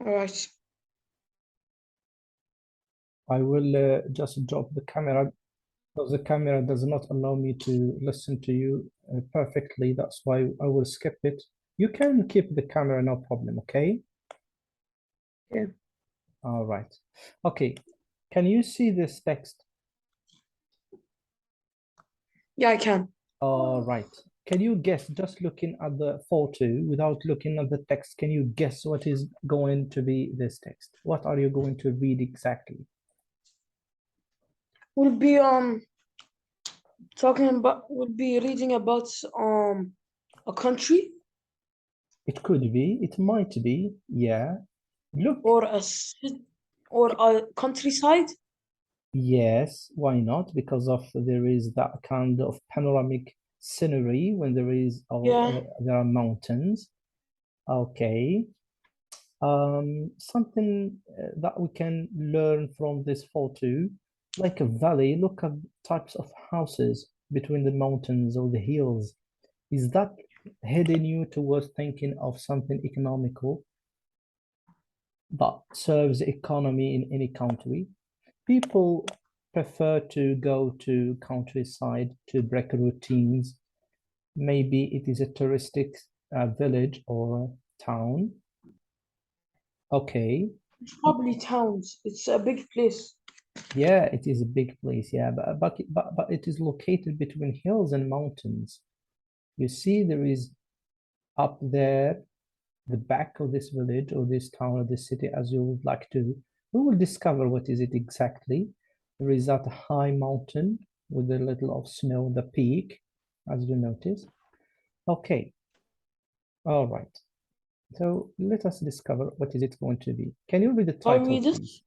All right. I will just drop the camera because the camera does not allow me to listen to you perfectly. That's why I will skip it. You can keep the camera, no problem, okay? Yeah. All right. Okay. Can you see this text? Yeah, I can. All right. Can you guess, just looking at the photo without looking at the text, can you guess what is going to be this text? What are you going to read exactly? We'll be reading about a country It could be, it might be, yeah. Look, or a city or a countryside. yes, why not? Because of there is that kind of panoramic scenery when there is Yeah. there are mountains. Okay. Something that we can learn from this photo, like a valley, look at types of houses between the mountains or the hills. Is that heading you towards thinking of something economical that serves the economy in any country? People prefer to go to countryside to break routines. Maybe it is a touristic village or town. Okay. It's probably towns. It's a big place. Yeah, it is a big place. Yeah, but it is located between hills and mountains. You see, there is up there the back of this village or this town or this city, as you would like to. We will discover what is it exactly. There is that high mountain with a little of snow on the peak, as you notice. Okay, all right. So let us discover what is it going to be. Can you read the I'll title, read it. please?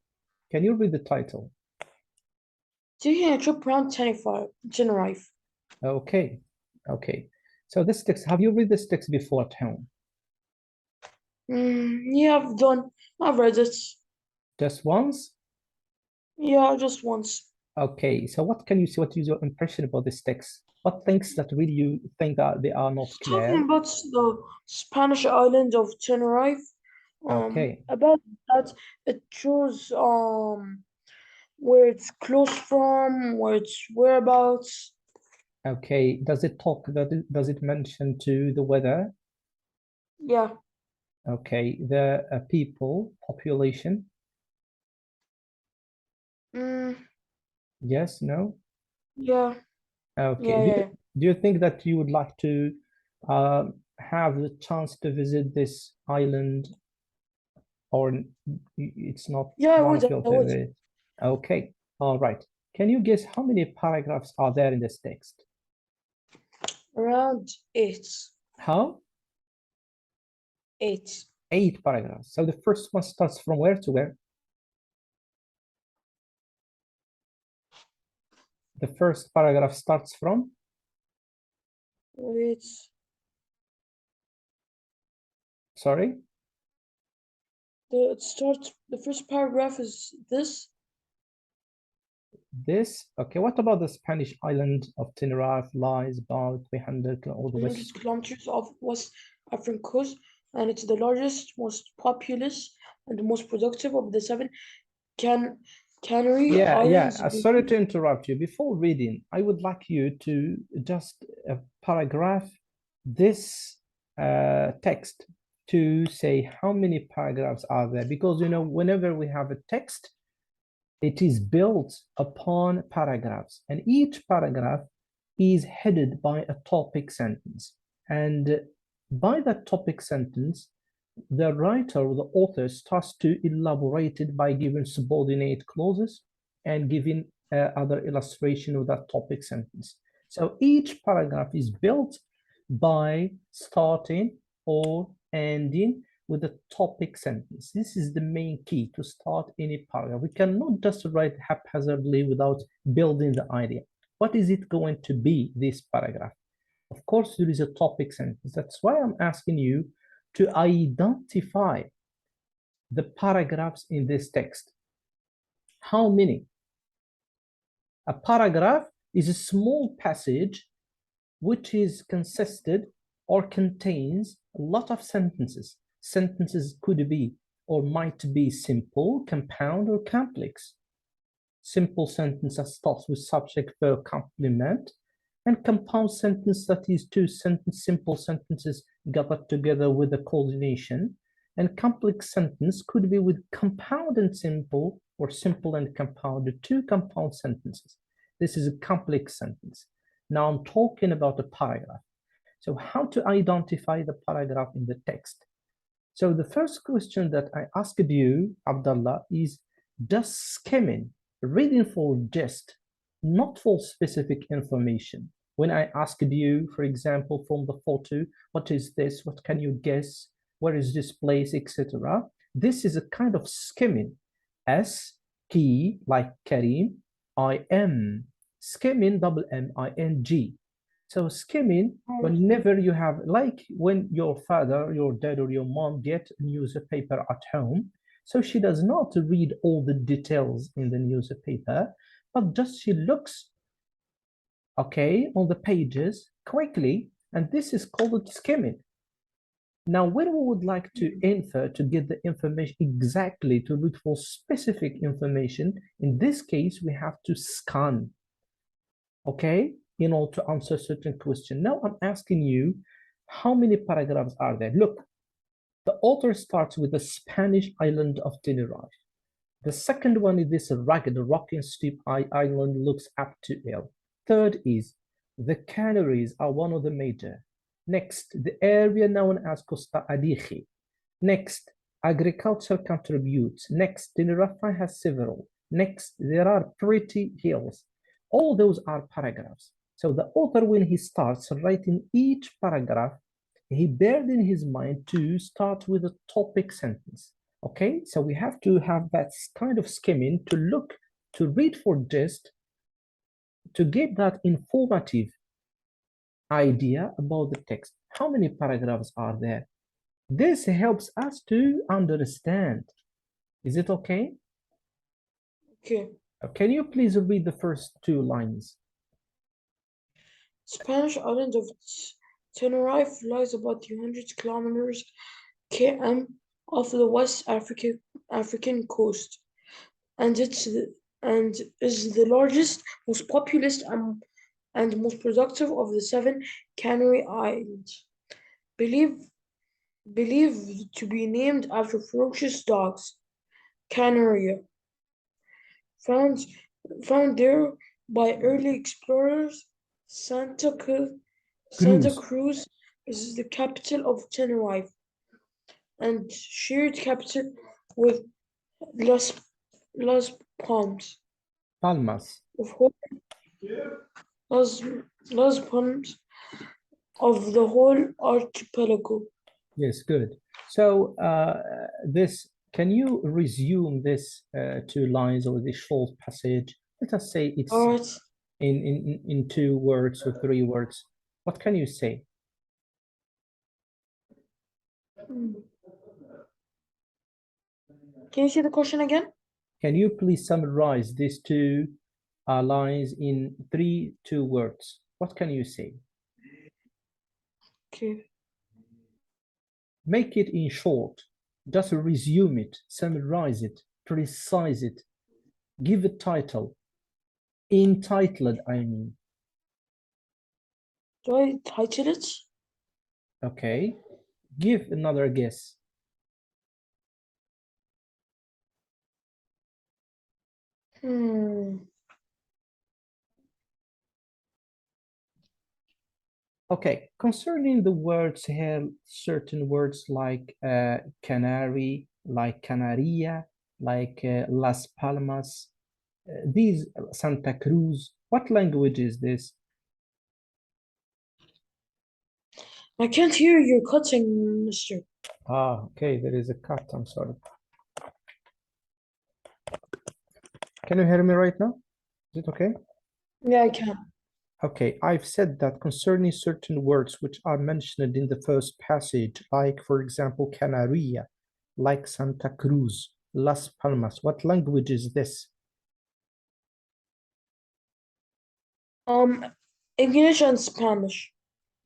Can you read the title? Taking a trip around Tenerife. Okay, okay. So this text, have you read this text before at home? Yeah, I've read it. Just once? Yeah, just once. Okay, so what can you see? What is your impression about this text? What things that really you think that they are not It's talking clear? about the Spanish island of Tenerife. Okay, About that, it shows where it's close from, where it's whereabouts. okay. Does it talk that does it mention to the weather? Yeah. Okay, the people, population. Mm, Yes, no? yeah. Okay. Yeah. Yeah. Do you think that you would like to uh, have the chance to visit this island or it's not Yeah. I one would. of your I would. favorite? Okay, all right. Can you guess how many paragraphs are there in this text? Around eight. How? Eight. 8 paragraphs. So the first one starts from where to where? The first paragraph starts from, Wait. sorry, It starts. The first paragraph is this. this. Okay, what about the Spanish island of Tenerife lies about 300 all the 100 west? kilometers off West African coast, and it's the largest, most populous, and the most productive of the seven can Canary Yeah, yeah. Islands. Sorry to interrupt you. Before reading, I would like you to just paragraph this text to say how many paragraphs are there. Because, whenever we have a text, it is built upon paragraphs, and each paragraph is headed by a topic sentence. And by that topic sentence, the writer or the author starts to elaborate it by giving subordinate clauses and giving other illustration of that topic sentence. So each paragraph is built by starting or ending with a topic sentence. This is the main key to start any paragraph. We cannot just write haphazardly without building the idea. What is it going to be, this paragraph? Of course, there is a topic sentence. That's why I'm asking you to identify the paragraphs in this text. How many? A paragraph is a small passage which is consisted or contains a lot of sentences. Sentences could be or might be simple, compound, or complex. Simple sentence that starts with subject, verb, complement, and compound sentence that is two simple sentences gathered together with a coordination. And complex sentence could be with compound and simple, or simple and compounded, two compound sentences. This is a complex sentence. Now I'm talking about a paragraph. So how to identify the paragraph in the text? So the first question that I asked you, Abdullah, is does skimming, reading for gist, not for specific information? When I asked you, for example, from the photo, what is this? What can you guess? Where is this place, etc.? This is a kind of skimming. S, K, like Kareem, I M. Skimming, double M-I-N-G. So skimming, whenever you have, like when your father, your dad, or your mom get a newspaper at home, so she does not read all the details in the newspaper, but just she looks, okay, on the pages quickly, and this is called skimming. Now, when we would like to infer, to get the information exactly, to look for specific information, in this case, we have to scan, okay, in order to answer a certain question. Now I'm asking you, how many paragraphs are there? Look, the author starts with the Spanish island of Tenerife. The second one is this rugged, rocky and steep island looks up to ill. Third is the Canaries are one of the major. Next, the area known as Costa Adige. Next, agriculture contributes. Next, Tenerife has several. Next, there are pretty hills. All those are paragraphs. So the author, when he starts writing each paragraph, he bears in his mind to start with a topic sentence. Okay, so we have to have that kind of skimming to look, to read for gist, to get that informative idea about the text. How many paragraphs are there? This helps us to understand. Is it okay? Okay. Can you please read the first two lines? Spanish island of Tenerife lies about 300 kilometers km off the West African coast, and and is the largest, most populous, and most productive of the seven Canary Islands. Believed believed to be named after ferocious dogs, Canaria, found found there by early explorers. Santa Cruz. Cruz is the capital of Tenerife and shared capital with Las Las Palmas Palmas. of Las Las Palmas of the whole archipelago. Yes, good. So can you resume this two lines or this short passage? Let us say it's All right. in 2 words or 3 words. What can you say? Can you see the question again? Can you please summarize these two lines in 2 words? What can you say? Okay. Make it in short. Just resume it, summarize it, precise it, give a title. Entitled, I mean. Do I title it? Okay. Give another guess. Okay, concerning the words here, certain words like canary, like canaria, like Las Palmas, these Santa Cruz, what language is this? I can't hear you cutting, mister. Ah, okay, there is a cut, I'm sorry. Can you hear me right now? Is it okay? Yeah, I can. Okay, I've said that concerning certain words which are mentioned in the first passage, like, for example, Canaria, like Santa Cruz, Las Palmas, what language is this? English and Spanish.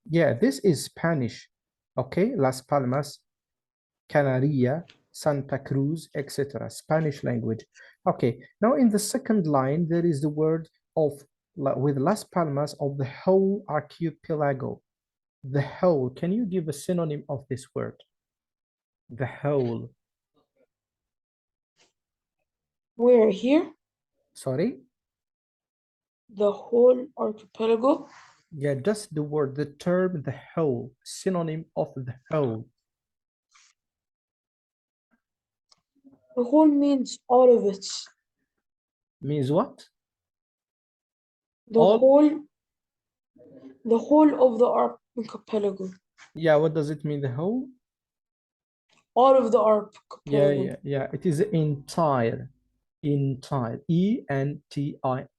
Yeah, this is Spanish. Okay, Las Palmas, Canaria, Santa Cruz, etc. Spanish language. Okay, now in the second line, there is the word of, with Las Palmas, of the whole archipelago. The whole, can you give a synonym of this word? The whole. Where here? Sorry? The whole archipelago. Yeah, just the word, the term, the whole, synonym of the whole. The whole means all of it. Means what? The All? whole of the archipelago. Yeah, what does it mean, the whole? All of the Yeah, archipelago. yeah. It is entire, entire, E-N-T-I-R-E.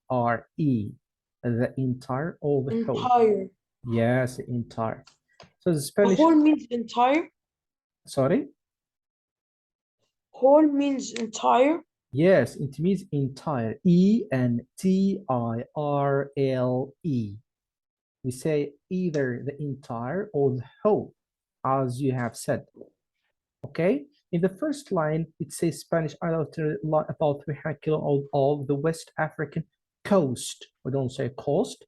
The entire or the whole. Entire. Yes, entire. So the The Spanish, whole means entire. sorry? Whole means entire. Yes, it means entire, E-N-T-I-R-L-E. We say either the entire or the whole, as you have said. Okay, in the first line, it says Spanish island about 300 kilometers of the West African coast. We don't say coast.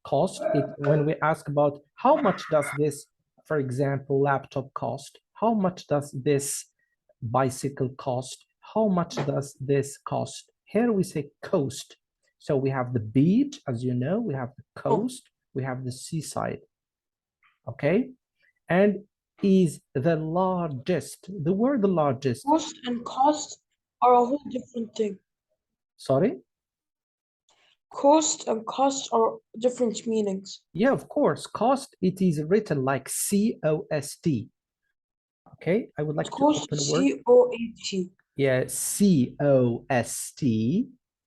Cost, when we ask about how much does this, for example, laptop cost, how much does this bicycle cost, how much does this cost? Here we say coast. So we have the beach, as you know, we have the Oh, coast, we have the seaside. Okay, and is the largest. The word the largest, cost and cost are a whole different thing. sorry? Cost and cost are different meanings. Yeah, of course, cost, it is written like C-O-S-T. Okay, I would like to Cost, open a word. C-O-A-T. Yeah, C-O-S-T.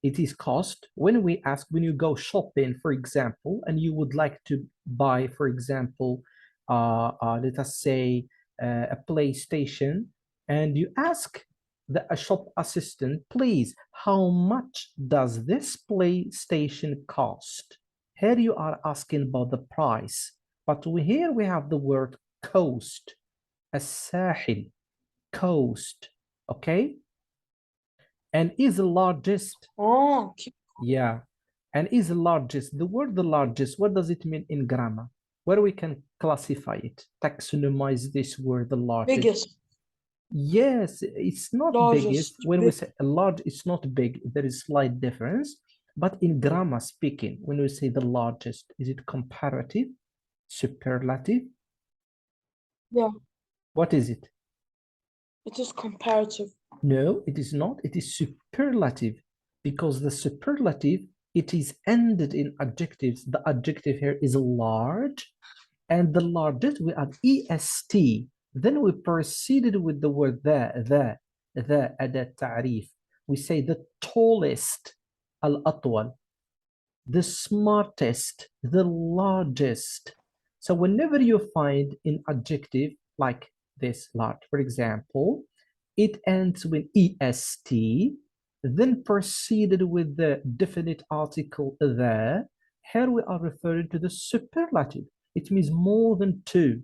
It is cost. When we ask, when you go shopping, for example, and you would like to buy, for example, let us say a PlayStation, and you ask a shop assistant, please, how much does this PlayStation cost? Here you are asking about the price, but here we have the word cost, الساحل, coast, okay? And is the largest, Oh, okay. yeah, and is the largest. The word the largest, what does it mean in grammar? Where we can classify it, taxonomize this word, the largest. Biggest, Yes, it's not biggest. largest, When we big. say a large, it's not big. There is slight difference. But in grammar speaking, when we say the largest, is it comparative, superlative? Yeah, What is it? it is comparative. No, it is not. It is superlative because the superlative, it is ended in adjectives. The adjective here is large, and the largest we add est. Then we proceeded with the word the adat ta'rif. We say the tallest, al-atwal, the smartest, the largest. So whenever you find an adjective like this large, for example, it ends with est, then proceeded with the definite article the. Here we are referring to the superlative. It means more than two.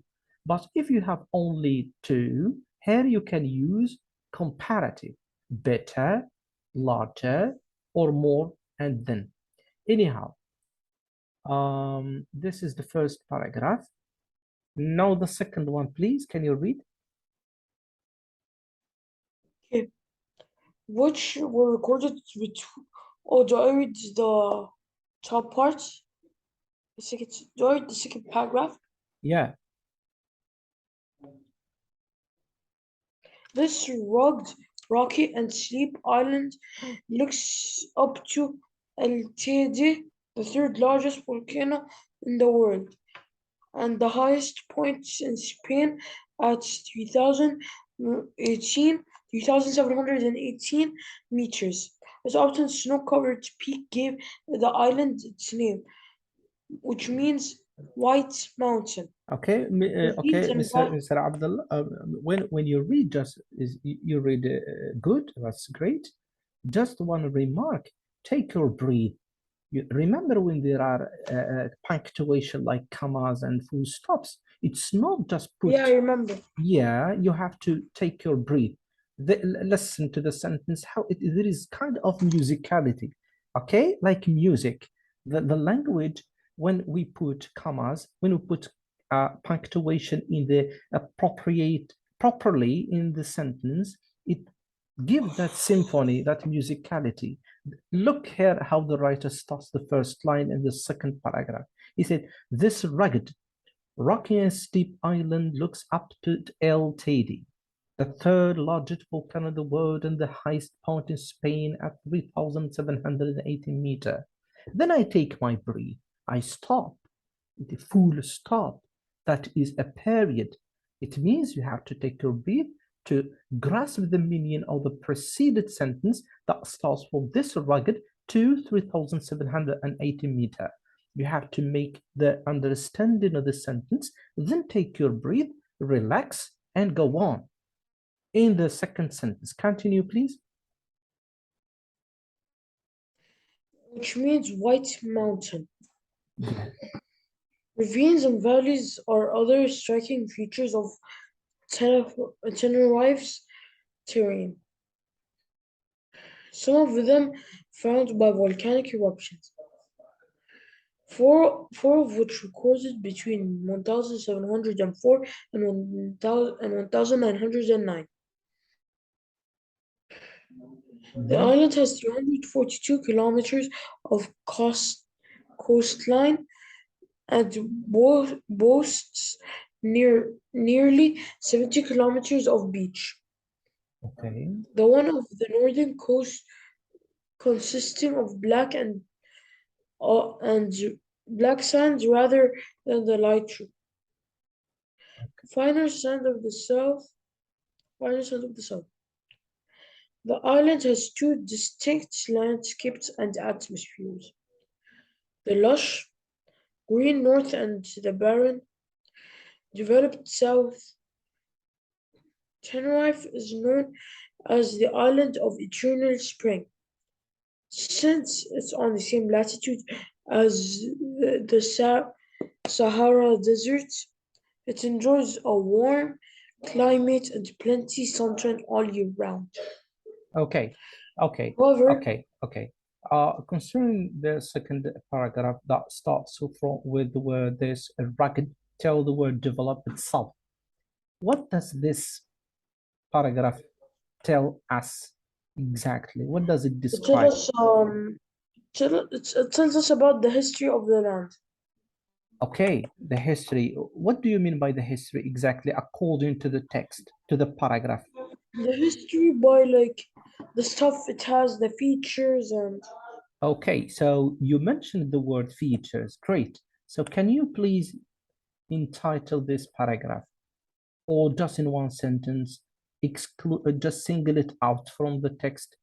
But if you have only two, here you can use comparative, better, larger, or more, and then. Anyhow, this is the first paragraph. Now the second one, please. Can you read? Okay. Which were recorded between, oh, do I read the top part? Do I read the second paragraph? Yeah. This rugged, rocky, and steep island looks up to El Teide, the third largest volcano in the world, and the highest point in Spain at 3,718 meters. This often snow-covered peak gave the island its name, which means White Mountain. Okay. The fields Okay, and Mr. Abdullah. When you read, just is you read good. That's great. Just one remark. Take your breath. You remember when there are punctuation like commas and full stops. It's not just yeah, I put. remember. Yeah, you have to take your breath. listen to the sentence, how there is kind of musicality, okay? Like music. The language, when we put commas, when we put punctuation in the appropriate, properly in the sentence, it gives that symphony, that musicality. Look here how the writer starts the first line in the second paragraph. He said, this rugged, rocky and steep island looks up to El Teide, the third largest volcano in the world and the highest point in Spain at 3,780 meters. Then I take my breath. I stop. The full stop. That is a period. It means you have to take your breath to grasp the meaning of the preceded sentence that starts from this rugged to 3,780 meters. You have to make the understanding of the sentence, then take your breath, relax, and go on. In the second sentence, continue, please. Which means white mountain. Yeah. Ravines and valleys are other striking features of Tenerife's terrain, some of them found by volcanic eruptions, four of which recorded between 1704 and 1909. The Mhm. island has 342 kilometers of coastline and boasts nearly 70 kilometers of beach. Okay. The one of the northern coast consisting of and black sands rather than the lighter finer sand of the south. Finer sand of the south. The island has two distinct landscapes and atmospheres: the lush, green north and the barren, developed south. Tenerife is known as the island of eternal spring, since it's on the same latitude as the Sahara Desert. It enjoys a warm climate and plenty sunshine all year round. Okay. Okay. However, Okay. Okay. Concerning the second paragraph that starts from with the word this rugged, tell the word develop itself. What does this paragraph tell us exactly? What does it it tells describe? us it tells us about the history of the land. Okay, the history. What do you mean by the history exactly according to the text, to the paragraph? The history by like the stuff it has, the features and Okay, so you mentioned the word features. Great. So can you please entitle this paragraph or just in one sentence, exclude, just single it out from the text?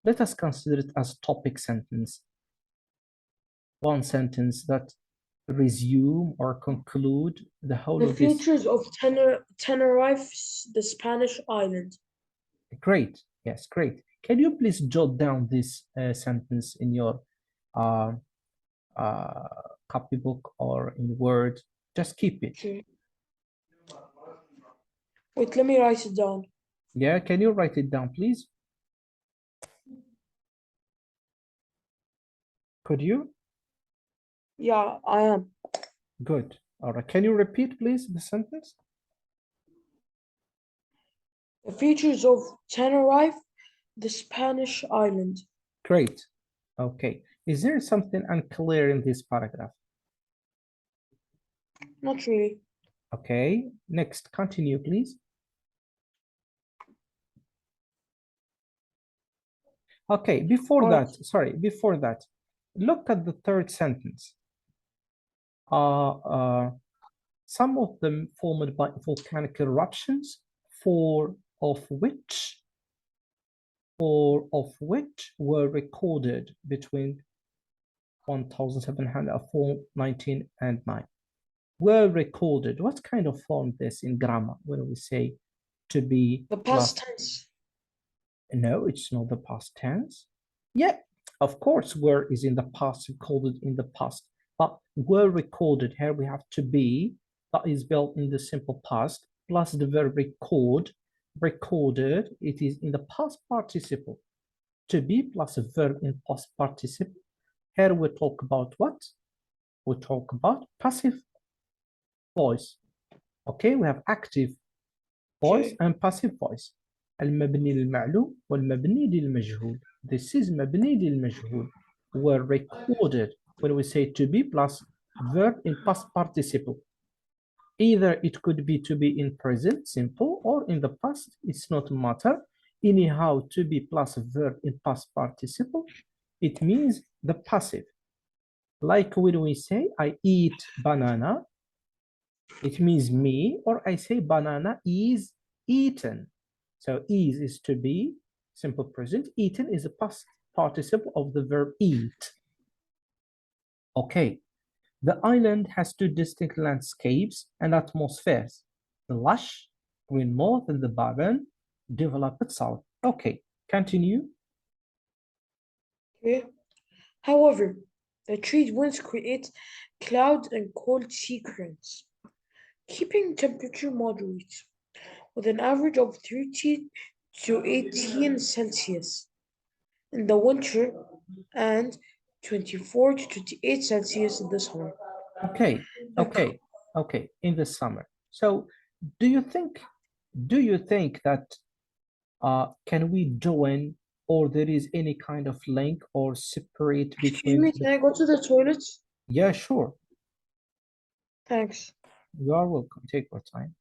Let us consider it as topic sentence. One sentence that resume or conclude the whole the of this. features of Tenerife, the Spanish island. Great. Yes, great. Can you please jot down this sentence in your uh, uh, copybook or in Word? Just keep it. Okay. Wait, let me write it down. Yeah, can you write it down, please? Could you? Yeah, I am. Good. All right. Can you repeat, please, the sentence? The features of Tenerife, the Spanish island. Great. Okay. Is there something unclear in this paragraph? Not really. Okay. Next, continue, please. Okay. Before All right. that, sorry, before that, look at the third sentence. Some of them formed by volcanic eruptions, four of which were recorded between 1704, 19, and 9. Were recorded. What kind of form this in grammar when we say to be The plus? past tense. No, it's not the past tense. Yeah, of course, were is in the past, recorded in the past, but were recorded here we have to be that is built in the simple past plus the verb record. recorded, it is in the past participle. To be plus a verb in past participle. Here we talk about what? We talk about passive voice. Okay, we have active voice Okay. and passive voice. المبني للمعلوم والمبني للمجهول. This is مبني للمجهول. Were recorded when we say to be plus verb in past participle. Either it could be to be in present simple or in the past, it's not matter. Anyhow, to be plus verb in past participle, it means the passive. Like when we say I eat banana, it means me, or I say banana is eaten. So is to be, simple present. Eaten is a past participle of the verb eat. Okay, the island has two distinct landscapes and atmospheres. The lush, green north, and the barren, developed south. Okay, continue. Okay. However, the trade winds create cloud and cold sea currents, keeping temperature moderate with an average of 30 to 18 Celsius in the winter and 24 to 28 Celsius in the summer. Okay, Like, okay, in the summer. So do you think do you think that can we join or there is any kind of link or separate excuse between me, the can I go to the toilet? yeah, sure. Thanks. You are welcome. Take your time.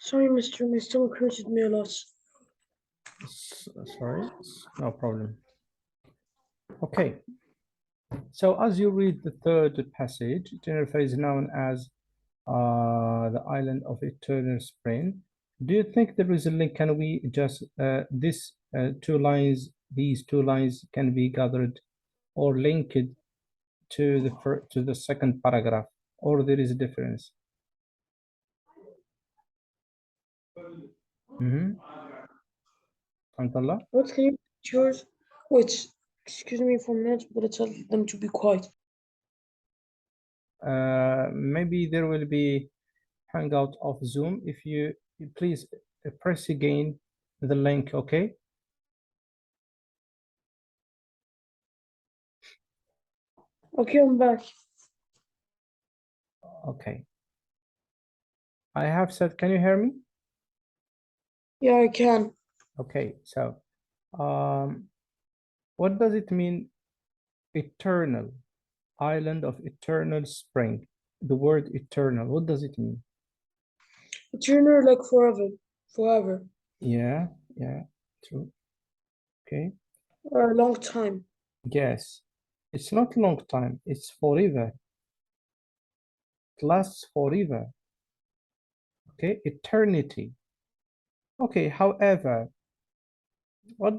Sorry, mister, my stomach hurted me a lot. Sorry, no problem. Okay, so as you read the third passage, Tenerife is known as the island of eternal spring. Do you think there is a link? Can we just these two lines can be gathered or linked to the second paragraph, or there is a difference? Mm-hmm. Alhamdulillah. What can you choose? Wait, excuse me for a minute, but tell them to be quiet. Maybe there will be hangout of Zoom. If you please press again the link, okay? Okay, I'm back. Okay. I have said, can you hear me? Yeah, I can. Okay, so what does it mean, eternal, island of eternal spring? The word eternal, what does it mean? Eternal, like forever. Forever. Yeah, true. Okay, Or a long time. yes. It's not long time, it's forever. It lasts forever. Okay, eternity. Okay, however, what